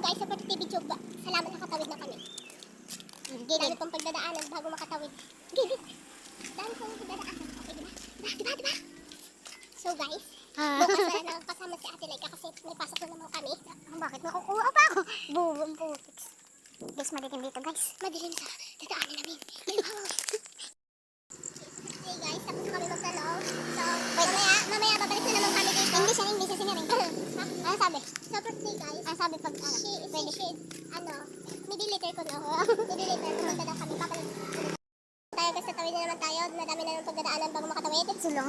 guys, sa birthday video, salamat nakatawid na kami. Dami pang pagdadaanan bago makatawid. Gilid. Dami pang pagdadaanan. Okay, diba? So guys, bukas wala na kasama si Ate Laika kasi may pasok na naman kami. Bakit makukuha pa ako? Buwang putiks. Guys, madilim dito guys. Madilim sa dadaanan namin. Hey guys, tapos kami magtanong. So, mamaya babalik na naman kami dito. English kasi nga rin. Ano sabi? Sa birthday guys, Ano sabi pag nidiliter ko na. Nidiliter, pumunta na kami. Papalit tayo guys, tatawid na naman tayo. Madami na naman pagdadaanan bago makatawid. Sulong.